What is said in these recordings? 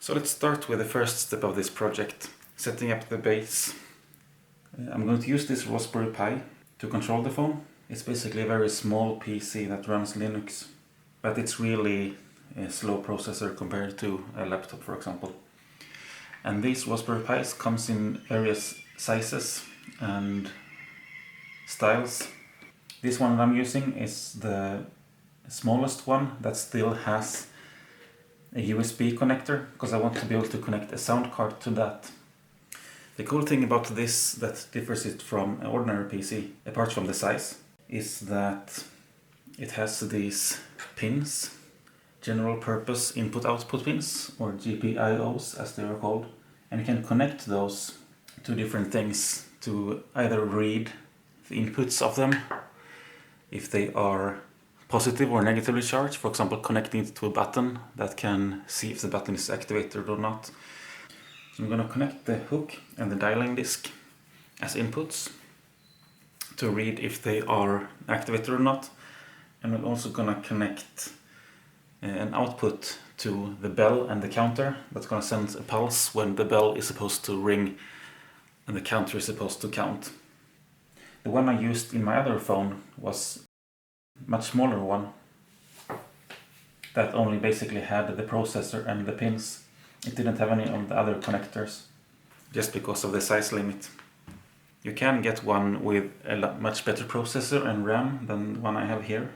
So let's start with the first step of this project, setting up the base. I'm going to use this Raspberry Pi to control the phone. It's basically a very small PC that runs Linux, but it's really a slow processor compared to a laptop, for example. And these Raspberry Pis comes in various sizes and styles. This one that I'm using is the smallest one that still has a USB connector, because I want to be able to connect a sound card to that. The cool thing about this that differs it from an ordinary PC, apart from the size, is that it has these pins, general purpose input-output pins, or GPIOs as they are called, and you can connect those to different things to either read the inputs of them, if they are positive or negatively charged, for example connecting it to a button that can see if the button is activated or not. So I'm going to connect the hook and the dialing disc as inputs to read if they are activated or not, and we're also going to connect an output to the bell and the counter that's going to send a pulse when the bell is supposed to ring and the counter is supposed to count. The one I used in my other phone was much smaller one that only basically had the processor and the pins. It didn't have any of the other connectors, just because of the size limit. You can get one with a much better processor and RAM than the one I have here,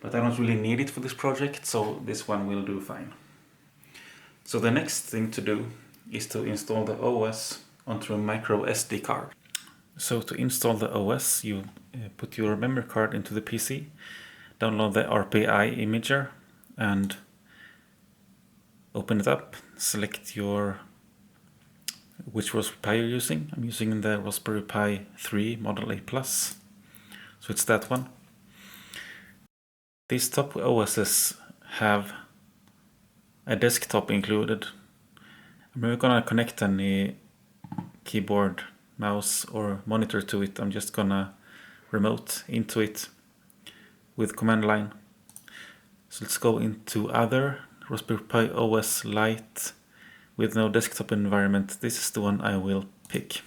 but I don't really need it for this project, so this one will do fine. So the next thing to do is to install the OS onto a micro SD card. So to install the OS, you put your memory card into the PC, download the RPI imager and open it up. Select which Raspberry Pi you're using. I'm using the Raspberry Pi 3 Model A+, so it's that one. These top OSs have a desktop included. I'm not gonna connect any keyboard, mouse or monitor to it. I'm just gonna remote into it with command line. So let's go into other, Raspberry Pi OS Lite with no desktop environment. This is the one I will pick.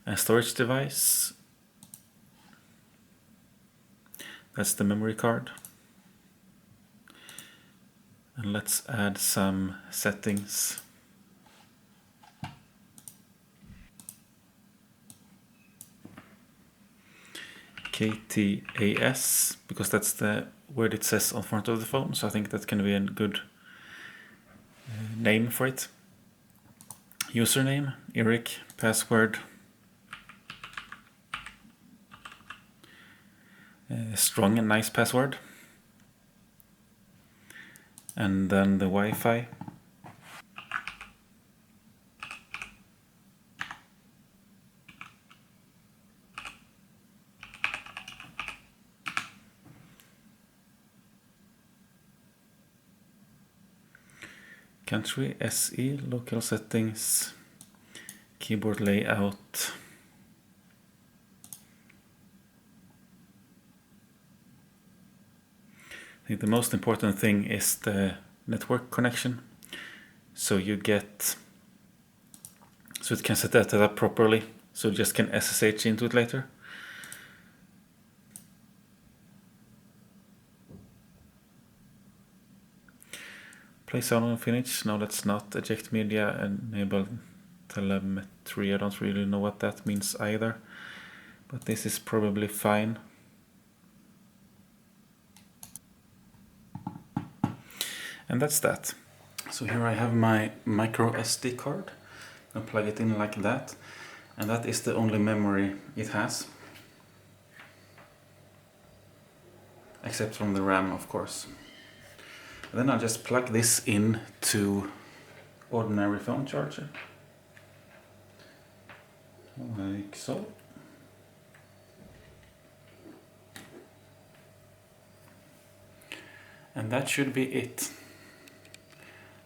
A storage device, that's the memory card. And let's add some settings. KTAS, because that's the word it says on front of the phone, so I think that can be a good name for it. Username, Eric, password, strong and nice password, and then the Wi-Fi. Country, SE, local settings, keyboard layout. I think the most important thing is the network connection. So it can set that up properly, so you just can SSH into it later. Play sound on finish. No, that's not. Eject media, enable telemetry. I don't really know what that means either, but this is probably fine. And that's that. So here I have my micro SD card. I'll plug it in like that, and that is the only memory it has, except from the RAM, of course. Then I'll just plug this in to ordinary phone charger, like so. And that should be it.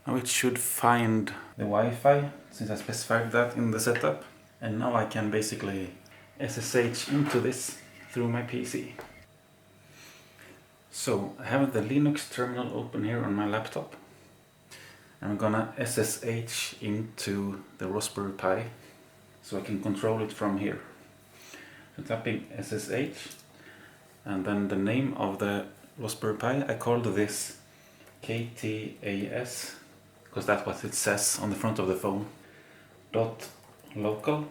Now it should find the Wi-Fi, since I specified that in the setup. And now I can basically SSH into this through my PC. So I have the Linux terminal open here on my laptop. I'm gonna SSH into the Raspberry Pi so I can control it from here. So typing SSH and then the name of the Raspberry Pi, I called this KTAS because that's what it says on the front of the phone. .local,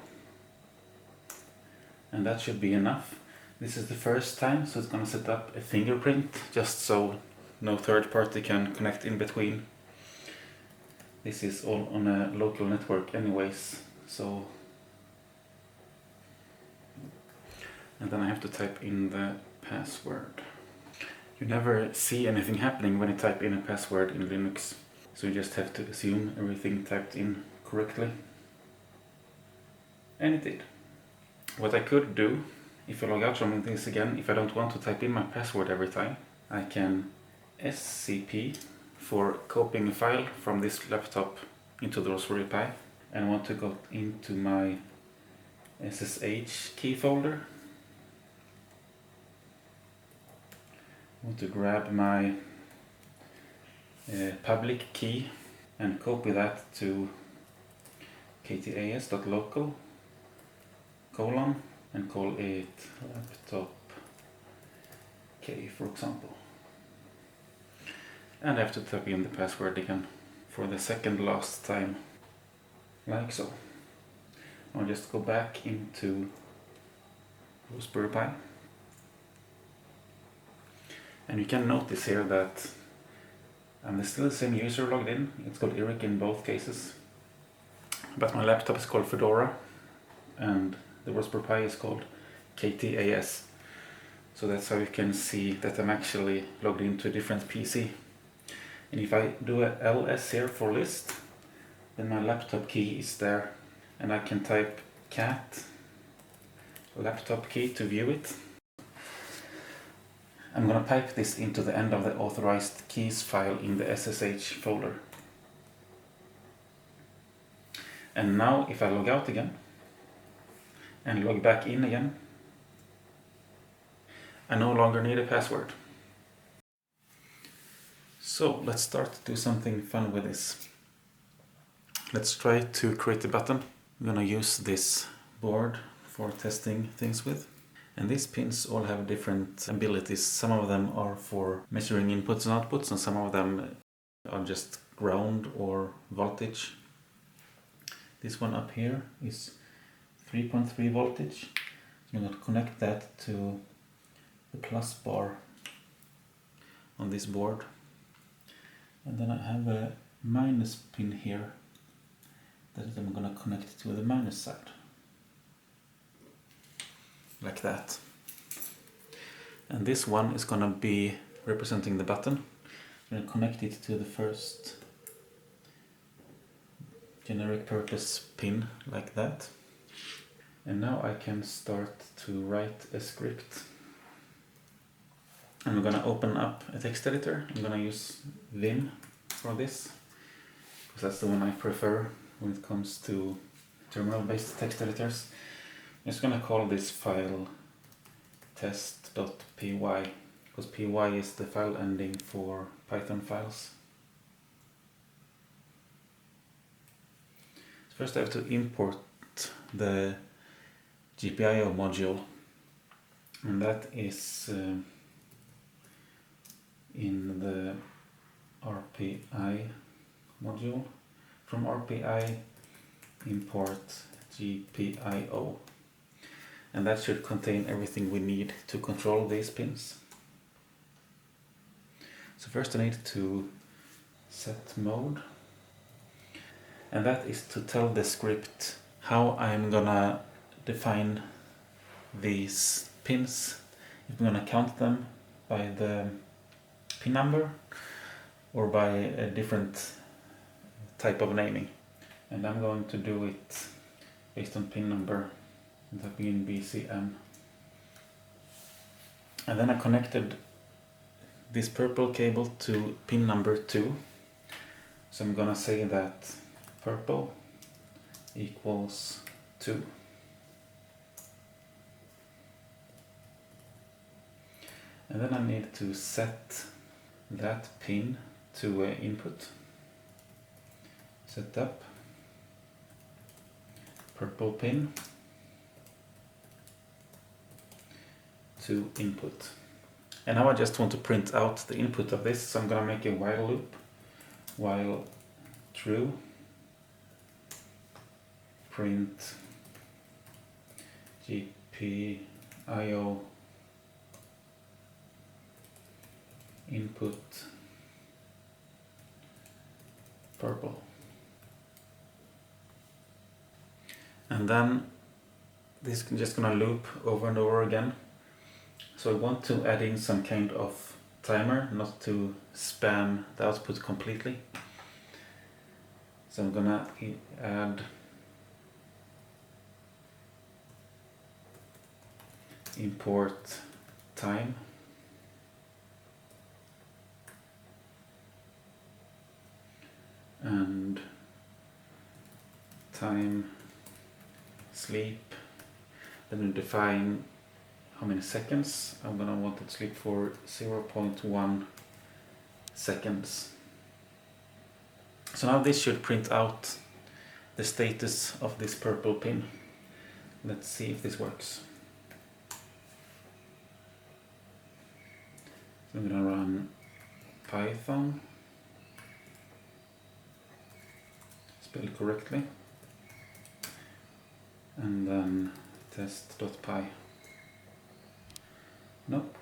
and that should be enough. This is the first time, so it's gonna set up a fingerprint just so no third party can connect in between. This is all on a local network anyways, so and then I have to type in the password. You never see anything happening when you type in a password in Linux, so you just have to assume everything typed in correctly. And it did. What I could do, if I log out from this again, if I don't want to type in my password every time, I can SCP for copying a file from this laptop into the Raspberry Pi, and I want to go into my SSH key folder. I want to grab my public key and copy that to ktas.local : and call it laptop K, for example. And I have to type in the password again for the second last time, like so. I'll just go back into Raspberry Pi. And you can notice here that I'm still the same user logged in. It's called Eric in both cases. But my laptop is called Fedora and the Raspberry Pi is called KTAS. So that's how you can see that I'm actually logged into a different PC. And if I do a ls here for list, then my laptop key is there. And I can type cat laptop key to view it. I'm gonna pipe this into the end of the authorized keys file in the SSH folder. And now if I log out again and log back in again, I no longer need a password. So let's start to do something fun with this. Let's try to create a button. I'm gonna use this board for testing things with. And these pins all have different abilities. Some of them are for measuring inputs and outputs, and some of them are just ground or voltage. This one up here is 3.3 voltage. So I'm going to connect that to the plus bar on this board. And then I have a minus pin here that I'm going to connect to the minus side. Like that. And this one is going to be representing the button. I'm going to connect it to the first generic purpose pin like that. And now I can start to write a script. I'm going to open up a text editor. I'm going to use Vim for this, because that's the one I prefer when it comes to terminal-based text editors. I'm just going to call this file test.py, because py is the file ending for Python files. First I have to import the GPIO module, and that is in the RPI module. From RPI import GPIO, and that should contain everything we need to control these pins. So first I need to set mode, and that is to tell the script how I'm gonna define these pins. If I'm gonna count them by the pin number or by a different type of naming. And I'm going to do it based on pin number, that being BCM. And then I connected this purple cable to pin number 2. So I'm gonna say that purple equals 2. And then I need to set that pin to input. Set up. Purple pin to input. And now I just want to print out the input of this, so I'm gonna make a while loop. While true, print GPIO input purple. And then this is just gonna loop over and over again. So I want to add in some kind of timer, not to spam the output completely. So I'm gonna add import time and time sleep. Then we define how many seconds. I'm gonna want it to sleep for 0.1 seconds. So now this should print out the status of this purple pin. Let's see if this works. So I'm gonna run Python, spelled correctly, and then test.py. Nope.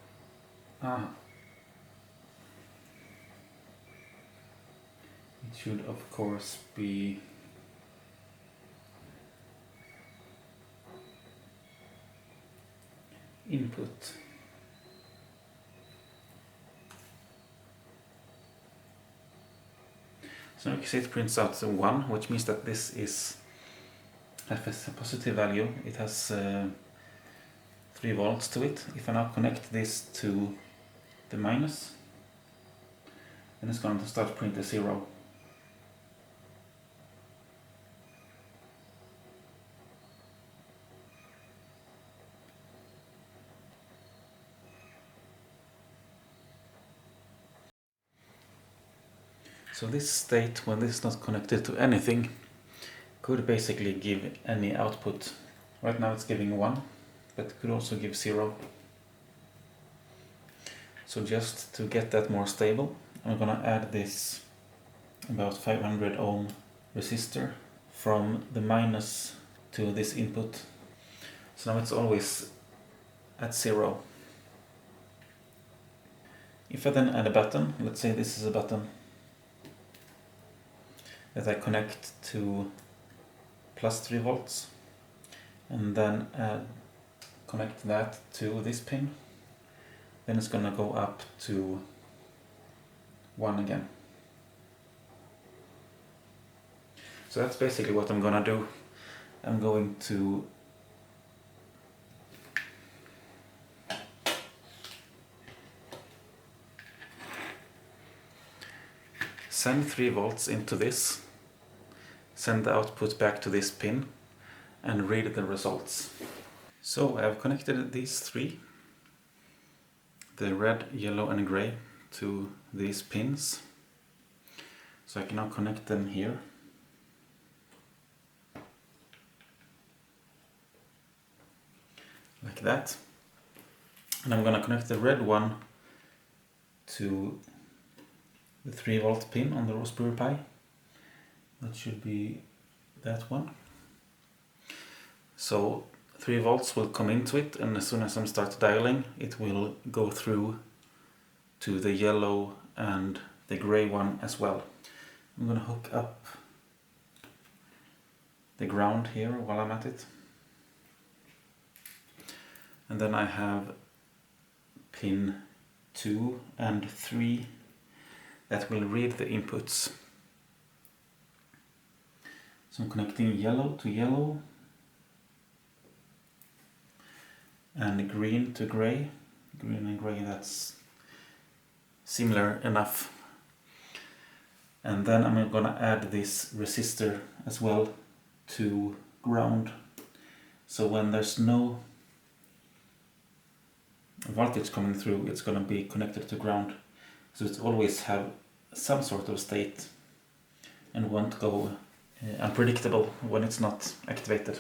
It should of course be input. So now you can see it prints out 1, which means that this has a positive value. It has 3 volts to it. If I now connect this to the minus, then it's going to start print a 0. So this state, when this is not connected to anything, could basically give any output. Right now it's giving 1, but it could also give 0. So just to get that more stable, I'm gonna add this about 500 ohm resistor from the minus to this input. So now it's always at 0. If I then add a button, let's say this is a button that I connect to plus 3 volts, and then connect that to this pin, then it's gonna go up to 1 again. So that's basically what I'm gonna do. I'm going to send 3 volts into this, send the output back to this pin, and read the results. So I have connected these 3, the red, yellow and gray, to these pins. So I can now connect them here. Like that. And I'm gonna connect the red one to the 3 volt pin on the Raspberry Pi. That should be that one. So 3 volts will come into it, and as soon as I start dialing, it will go through to the yellow and the gray one as well. I'm gonna hook up the ground here while I'm at it. And then I have pin 2 and 3 that will read the inputs. So I'm connecting yellow to yellow and green to gray. Green and gray, that's similar enough. And then I'm gonna add this resistor as well to ground. So when there's no voltage coming through, it's going to be connected to ground. So it always have some sort of state and won't go unpredictable when it's not activated.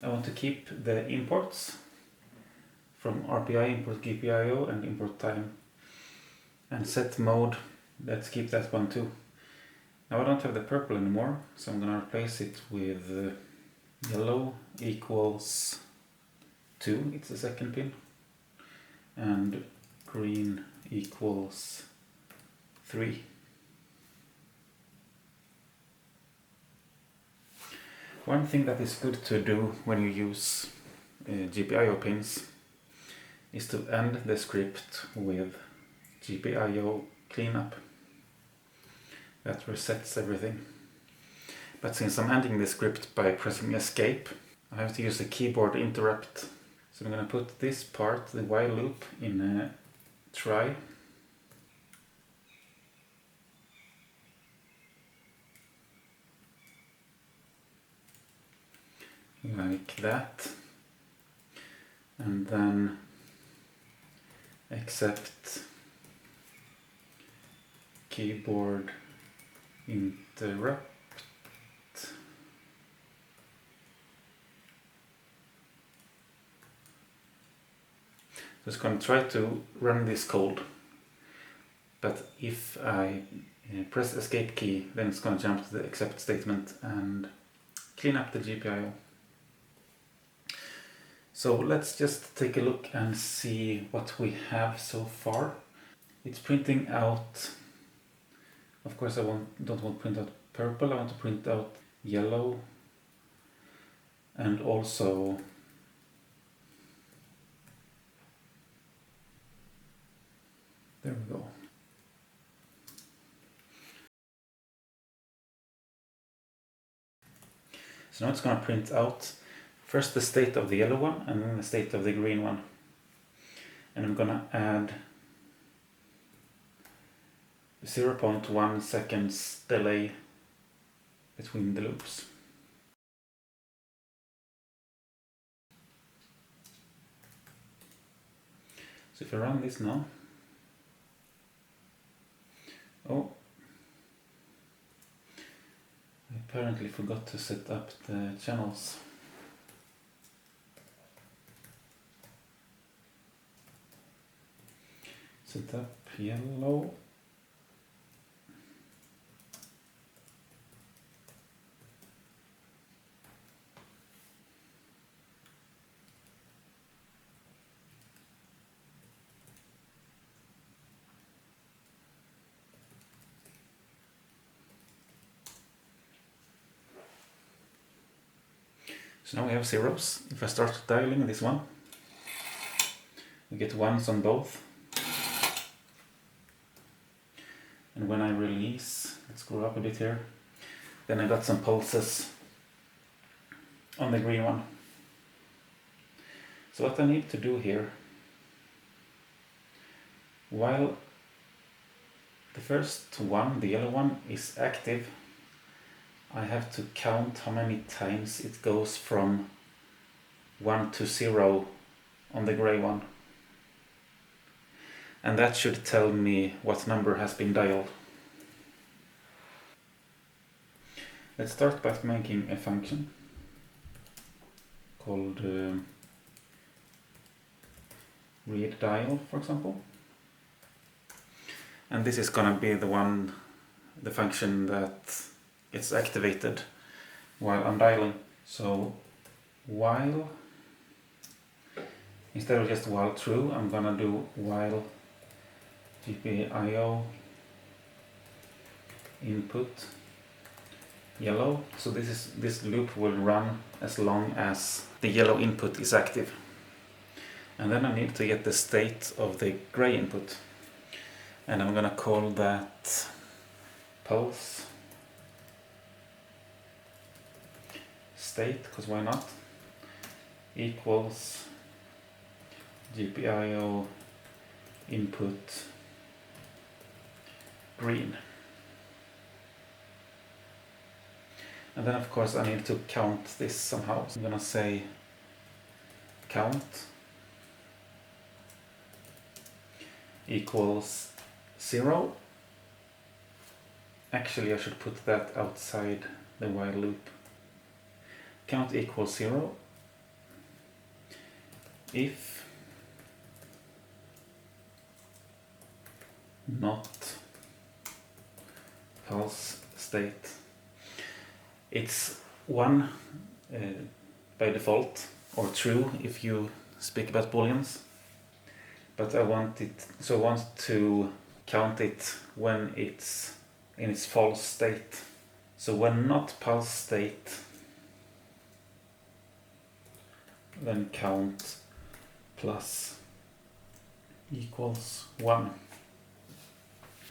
I want to keep the imports from RPI, import GPIO and import time, and set mode, let's keep that one too. Now I don't have the purple anymore, so I'm gonna replace it with yellow equals 2, it's the second pin, and green equals 3. One thing that is good to do when you use GPIO pins is to end the script with GPIO cleanup. That resets everything. But since I'm ending the script by pressing escape, I have to use a keyboard interrupt. So I'm going to put this part, the while loop, in a try. Like that. And then accept keyboard interrupt. So it's going to try to run this code, but if I press escape key, then it's going to jump to the accept statement and clean up the GPIO. So let's just take a look and see what we have so far. It's printing out, of course I don't want to print out purple, I want to print out yellow and also there we go. So now it's going to print out first the state of the yellow one and then the state of the green one. And I'm going to add 0.1 seconds delay between the loops. So if I run this now, oh, I apparently forgot to set up the channels. Set up yellow. So now we have zeros. If I start dialing this one, we get ones on both. And when I release, let's scroll up a bit here, then I got some pulses on the green one. So what I need to do here, while the first one, the yellow one, is active, I have to count how many times it goes from 1 to 0 on the gray one. And that should tell me what number has been dialed. Let's start by making a function called read dial, for example. And this is gonna be the function that gets activated while I'm dialing. So while, instead of just while true, I'm gonna do while GPIO input yellow. So this loop will run as long as the yellow input is active. And then I need to get the state of the gray input. And I'm gonna call that pulse state, because why not, equals GPIO input green. And then of course I need to count this somehow. So I'm gonna say count equals 0. Actually, I should put that outside the while loop. Count equals 0 if not pulse state. It's 1 by default, or true if you speak about booleans, but I want to count it when it's in its false state. So when not pulse state, then count plus equals 1.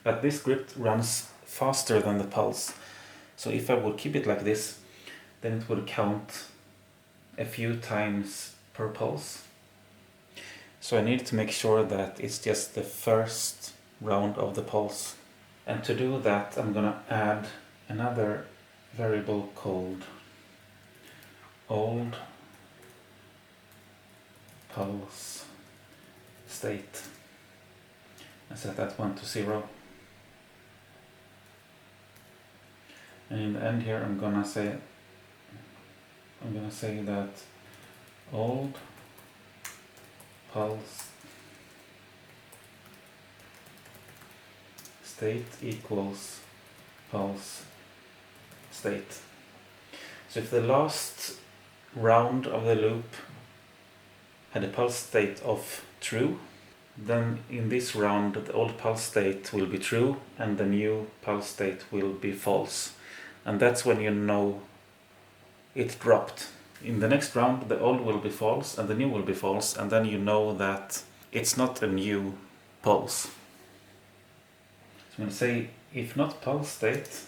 But this script runs faster than the pulse. So if I would keep it like this, then it would count a few times per pulse. So I need to make sure that it's just the first round of the pulse. And to do that, I'm gonna add another variable called old pulse state and set that one to 0. And in the end here, I'm gonna say that old pulse state equals pulse state. So if the last round of the loop had a pulse state of true, then in this round the old pulse state will be true and the new pulse state will be false. And that's when you know it dropped. In the next round the old will be false and the new will be false, and then you know that it's not a new pulse. So I'm going to say if not pulse state,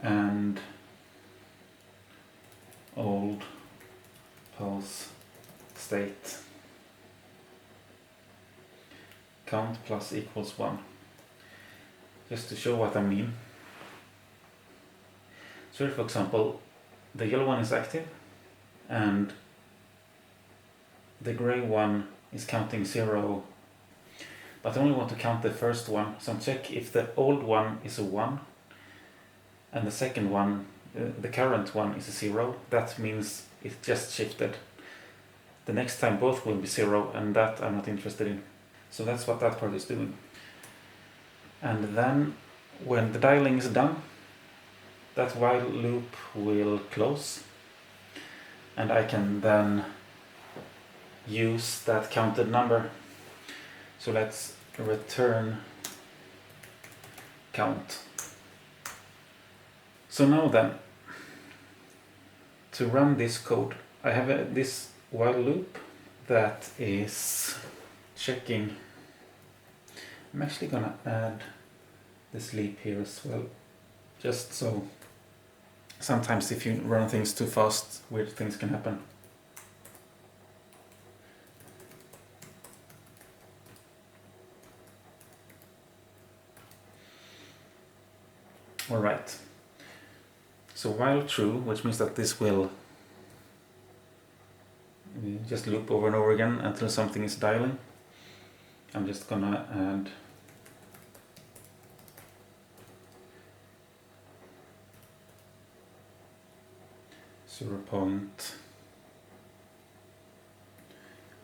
and old pulse state, count plus equals 1. Just to show what I mean. So here, for example, the yellow one is active and the gray one is counting 0, but I only want to count the first one. So check if the old one is a 1 and the second one, the current one, is a 0. That means it just shifted. The next time both will be 0, and that I'm not interested in. So that's what that part is doing. And then when the dialing is done, that while loop will close, and I can then use that counted number. So let's return count. So now then, to run this code, I have this while loop that is checking. I'm actually gonna add the sleep here as well, just so sometimes if you run things too fast, weird things can happen. Alright, so while true, which means that this will just loop over and over again until something is dialing, I'm just gonna add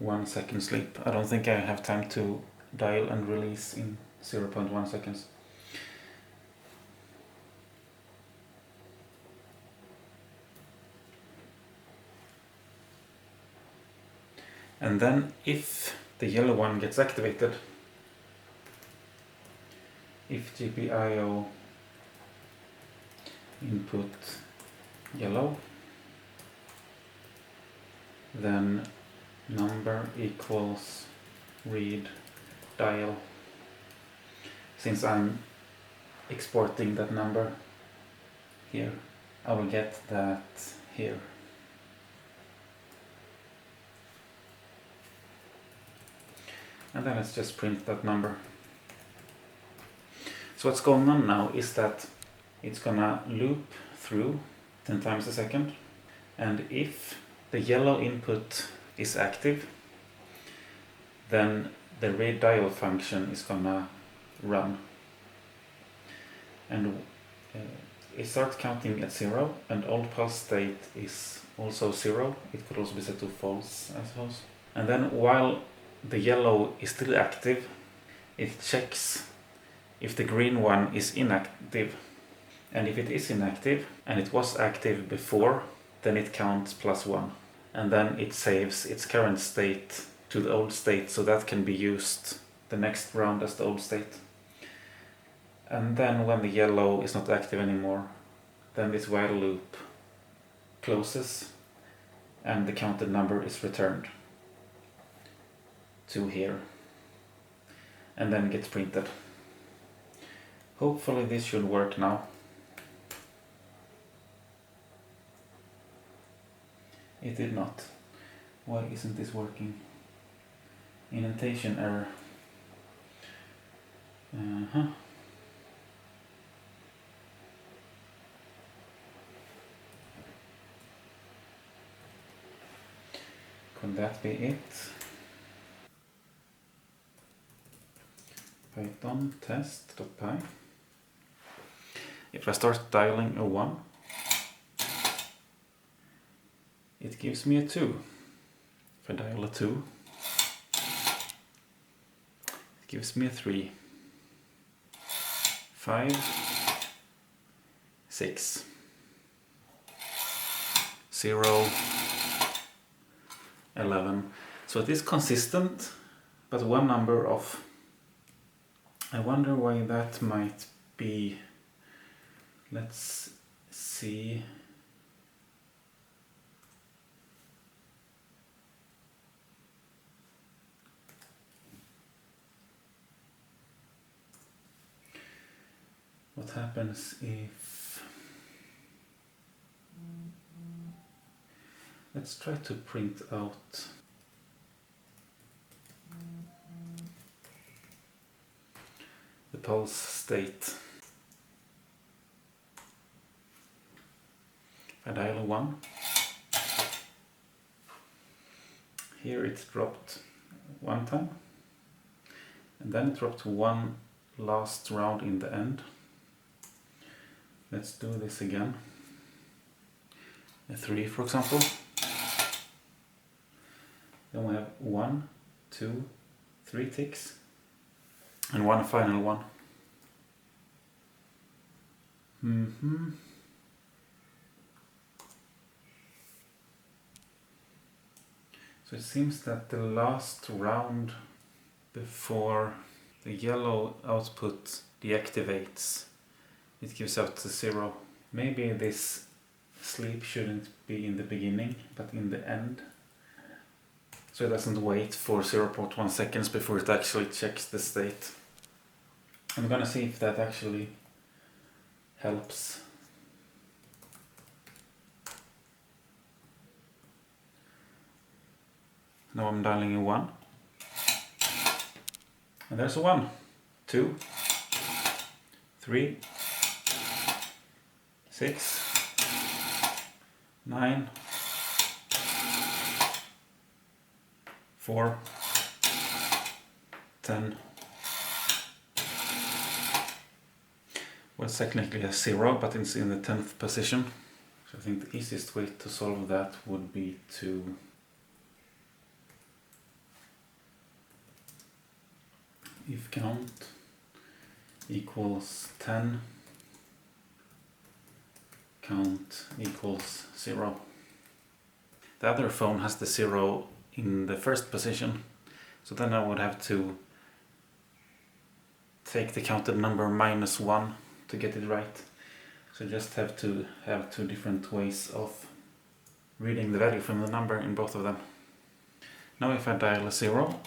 .1 second sleep. I don't think I have time to dial and release in 0.1 seconds. And then if the yellow one gets activated, if GPIO input yellow, then number equals read dial. Since I'm exporting that number here, I will get that here. And then let's just print that number. So what's going on now is that it's gonna loop through 10 times a second, and if the yellow input is active, then the read dial function is gonna run, and it starts counting at 0, and old pulse state is also 0. It could also be set to false, I suppose. And then while the yellow is still active, it checks if the green one is inactive. And if it is inactive, and it was active before, then it counts +1. And then it saves its current state to the old state, so that can be used the next round as the old state. And then when the yellow is not active anymore, then this while loop closes and the counted number is returned to here, and then gets printed. Hopefully this should work now. It did not. Why isn't this working? Indentation error. Could that be it? Python test.py. If I start dialing a 1, it gives me a 2. If I dial a 2, it gives me a 3. 5, 6, 0, 11. So it is consistent, but one number off. I wonder why that might be. Let's see. What happens if... Let's try to print out the pulse state. If I dial a 1, here it dropped one time, and then it dropped one last round in the end. Let's do this again. A 3, for example. Then we have 1, 2, 3 ticks, and one final one. So it seems that the last round before the yellow output deactivates, it gives out the 0. Maybe this sleep shouldn't be in the beginning, but in the end. So it doesn't wait for 0.1 seconds before it actually checks the state. I'm gonna see if that actually helps. Now I'm dialing a 1. And there's a 1, 2, 3, 6, 9, 4, 10. Well, it's technically a 0, but it's in the 10th position. So I think the easiest way to solve that would be to if count equals 10, count equals 0. The other phone has the 0 in the first position, so then I would have to take the counted number -1 to get it right. So I just have to have two different ways of reading the value from the number in both of them. Now if I dial a 0,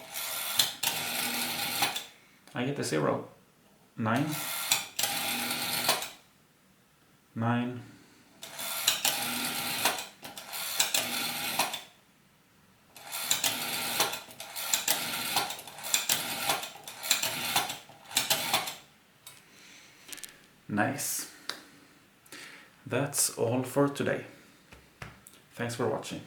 I get a 0. 9, 9, 9, Nice. That's all for today. Thanks for watching.